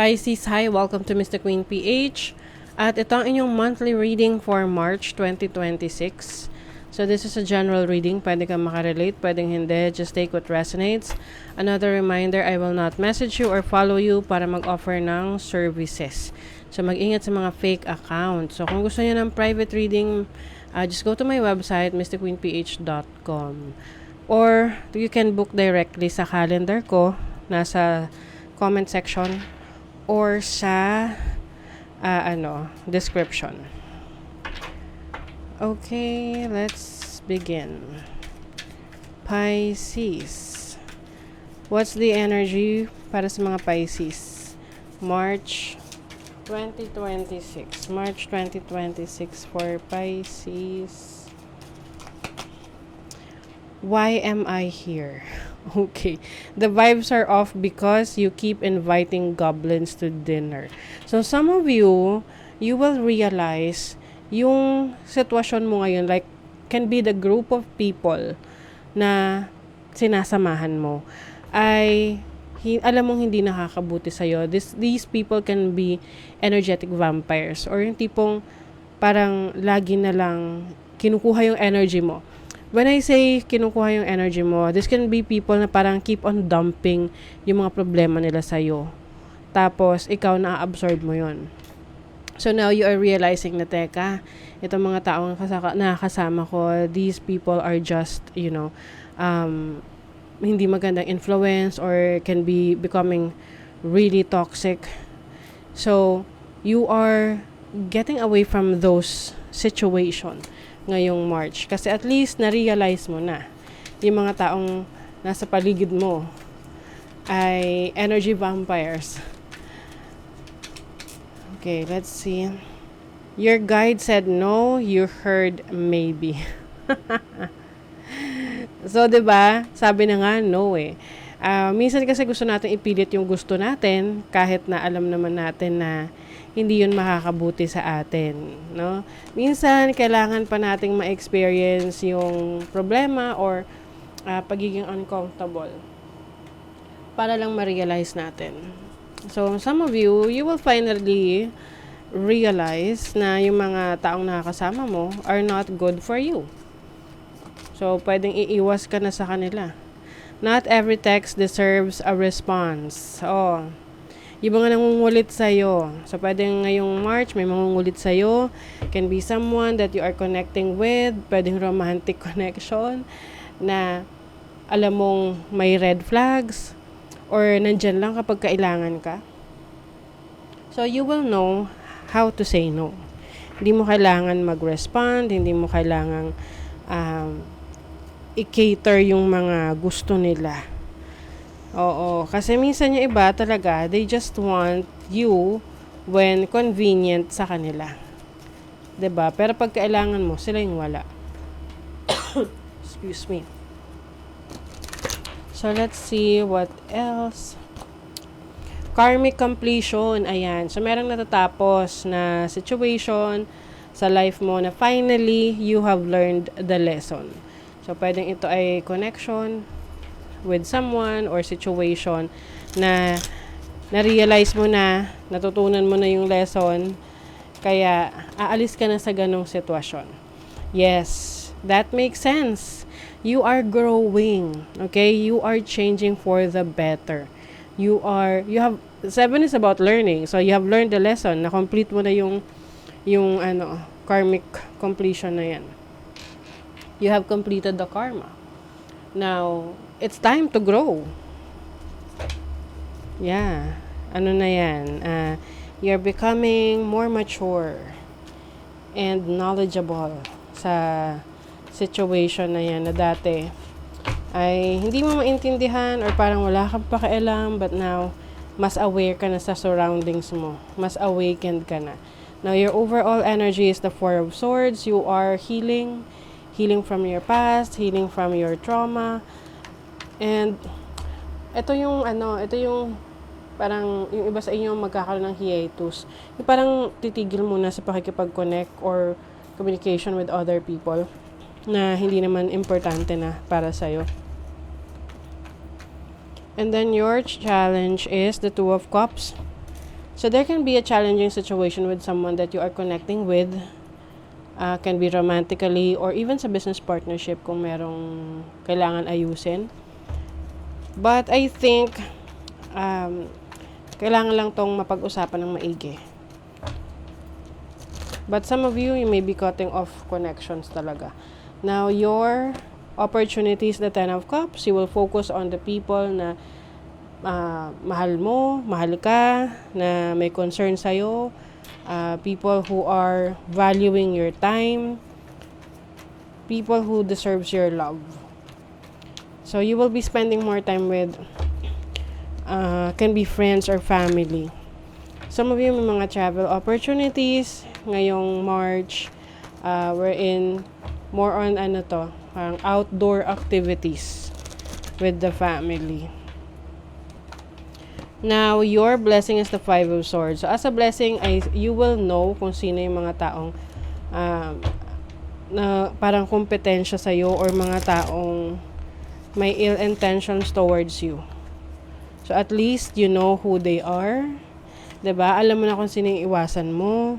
Pisces, hi! Welcome to Mr. Queen PH. At ito ang inyong monthly reading for March 2026. So this is a general reading. Pwede kang makarelate, pwedeng hindi. Just take what resonates. Another reminder, I will not message you or follow you para mag-offer ng services. So mag-ingat sa mga fake accounts. So kung gusto niyo ng private reading, just go to my website, mrqueenph.com. Or you can book directly sa calendar ko. Nasa comment section or sa description. Okay, let's begin. Pisces. What's the energy para sa mga Pisces? March 2026. March 2026 for Pisces. Why am I here? Okay. The vibes are off because you keep inviting goblins to dinner. So some of you will realize yung sitwasyon mo ngayon, like, can be the group of people na sinasamahan mo ay alam mong hindi nakakabuti sa'yo. These people can be energetic vampires or yung tipong parang lagi na lang kinukuha yung energy mo. When I say kinukuha yung energy mo, this can be people na parang keep on dumping yung mga problema nila sa'yo. Tapos, ikaw na-absorb mo yon. So, now you are realizing na, teka, itong mga taong nakakasama ko, these people are just, hindi magandang influence or can be becoming really toxic. So, you are getting away from those situations ngayong March. Kasi at least na-realize mo na yung mga taong nasa paligid mo ay energy vampires. Okay, let's see. Your guide said no, you heard maybe. So, 'di ba? Sabi na nga no eh. Minsan kasi gusto natin ipilit yung gusto natin kahit na alam naman natin na hindi yun makakabuti sa atin, no? Minsan, kailangan pa nating ma-experience yung problema or pagiging uncomfortable para lang ma-realize natin. So, some of you will finally realize na yung mga taong nakakasama mo are not good for you. So, pwedeng iiwas ka na sa kanila. Not every text deserves a response. Oh, yung mga nangungulit sa'yo. So, pwedeng ngayong March, may mangungulit sa'yo. Can be someone that you are connecting with. Pwedeng romantic connection na alam mong may red flags or nandyan lang kapag kailangan ka. So, you will know how to say no. Hindi mo kailangan mag-respond. Hindi mo kailangan i-cater yung mga gusto nila. Oo, kasi minsan yung iba talaga, they just want you when convenient sa kanila. 'Di ba? Pero pag kailangan mo, sila yung wala. Excuse me. So, let's see what else. Karmic completion, ayan. So, merong natatapos na situation sa life mo na finally, you have learned the lesson. So, pwedeng ito ay connection with someone or situation na na-realize mo na, natutunan mo na yung lesson, kaya aalis ka na sa ganong sitwasyon. Yes, that makes sense. You are growing, okay? You are changing for the better. Seven is about learning. So, you have learned the lesson. Na-complete mo na yung karmic completion na yan. You have completed the karma. Now, it's time to grow. Yeah. Ano na yan? You're becoming more mature and knowledgeable sa situation na yan na dati ay hindi mo maintindihan or parang wala kang pakialam, but now, mas aware ka na sa surroundings mo. Mas awakened ka na. Now, your overall energy is the Four of Swords. You are healing from your past, healing from your trauma. And ito yung parang yung iba sa inyo magkakaroon ng hiatus. Yung parang titigil muna sa pakikipag-connect or communication with other people na hindi naman importante na para sa'yo. And then your challenge is the Two of Cups. So there can be a challenging situation with someone that you are connecting with. Can be romantically or even sa business partnership kung merong kailangan ayusin. But I think kailangan lang tong mapag-usapan ng maigi. But some of you may be cutting off connections talaga. Now, your opportunities, the Ten of Cups, you will focus on the people na mahal mo, mahal ka, na may concern sa'yo, people who are valuing your time, people who deserves your love. So, you will be spending more time with, can be friends or family. Some of you may mga travel opportunities ngayong March. We're in more on parang outdoor activities with the family. Now, your blessing is the Five of Swords. So, as a blessing, you will know kung sino yung mga taong na parang kompetensya sa'yo or mga taong may ill intentions towards you. So, at least you know who they are. 'Di ba? Alam mo na kung sino yung iwasan mo.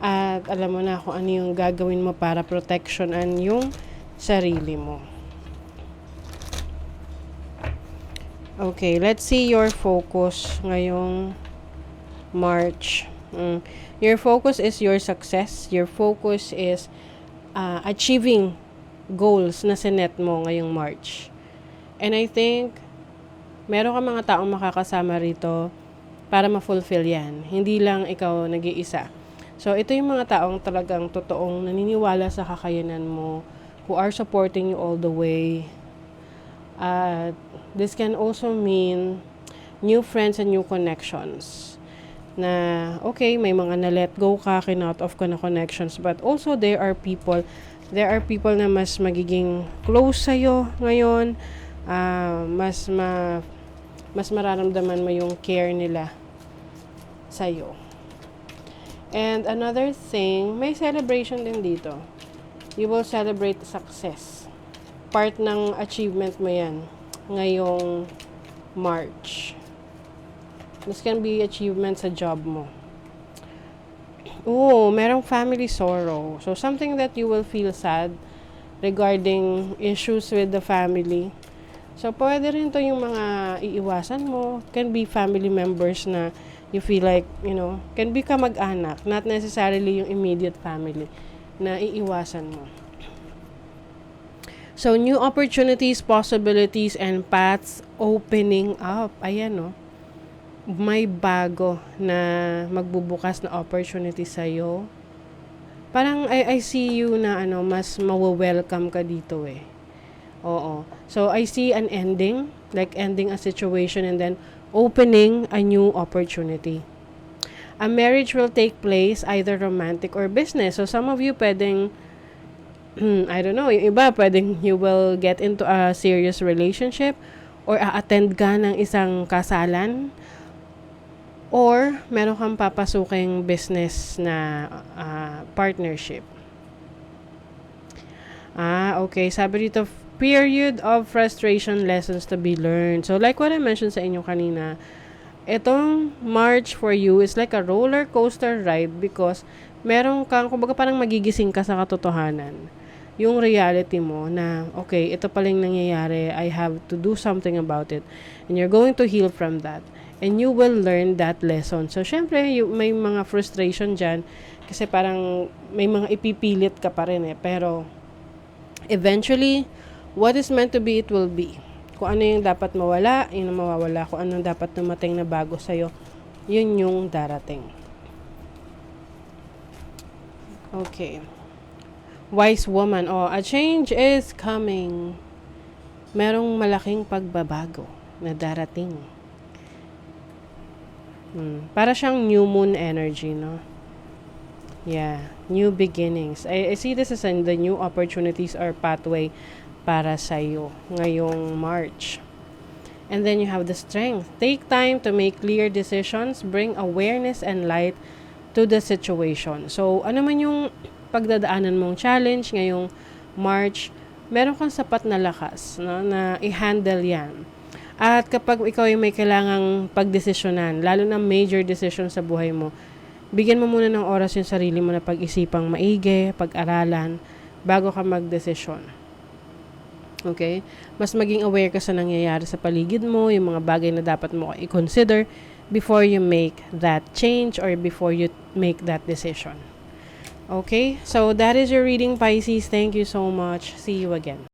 At alam mo na kung ano yung gagawin mo para protectionan yung sarili mo. Okay, let's see your focus ngayong March. Your focus is your success. Your focus is achieving goals na sinet mo ngayong March. And I think meron ka mga taong makakasama rito para ma-fulfill yan. Hindi lang ikaw nag-iisa. So, ito yung mga taong talagang totoong naniniwala sa kakayanan mo, who are supporting you all the way. This can also mean new friends and new connections. Na, okay, may mga na-let go ka, kinot off ka na connections, but also there are people na mas magiging close sa'yo ngayon, mas mararamdaman mo yung care nila sa'yo. And another thing, may celebration din dito. You will celebrate success. Part ng achievement mo yan ngayong March. This can be achievement sa job mo. Merong family sorrow. So, something that you will feel sad regarding issues with the family. So, pwede rin to yung mga iiwasan mo. Can be family members na you feel like, can be kamag-anak. Not necessarily yung immediate family na iiwasan mo. So, new opportunities, possibilities, and paths opening up. Ayan, may bago na magbubukas na opportunity sa'yo. Parang I see you na mas mawa-welcome ka dito eh. Oo. So, I see an ending, like ending a situation and then opening a new opportunity. A marriage will take place, either romantic or business. So, some of you pwedeng, I don't know, yung iba pwedeng you will get into a serious relationship or a-attend ka ng isang kasalan or meron kang papasuking business na partnership. Okay. Sabi dito, period of frustration, lessons to be learned. So, like what I mentioned sa inyo kanina, itong March for you is like a roller coaster ride because meron kang, kumbaga parang magigising ka sa katotohanan. Yung reality mo na, okay, ito palang nangyayari, I have to do something about it. And you're going to heal from that. And you will learn that lesson. So, syempre, may mga frustration dyan kasi parang may mga ipipilit ka pa rin eh. Pero, eventually, what is meant to be, it will be. Kung ano yung dapat mawala, yun ang mawawala. Kung ano dapat dumating na bago sa'yo, yun yung darating. Okay. Wise woman. A change is coming. Merong malaking pagbabago na darating. Para siyang new moon energy, no? Yeah. New beginnings. I see this as the new opportunities or pathway para sa'yo ngayong March. And then you have the strength. Take time to make clear decisions. Bring awareness and light to the situation. So, ano man yung pagdadaanan mong challenge ngayong March, meron kang sapat na lakas, no, na i-handle yan. At kapag ikaw ay may kailangang pagdesisyonan, lalo na major decision sa buhay mo, bigyan mo muna ng oras yung sarili mo na pag-isipang maigi, pag-aralan, bago ka magdesisyon. Okay? Mas maging aware ka sa nangyayari sa paligid mo, yung mga bagay na dapat mo i-consider before you make that change or before you make that decision. Okay? So, that is your reading, Pisces. Thank you so much. See you again.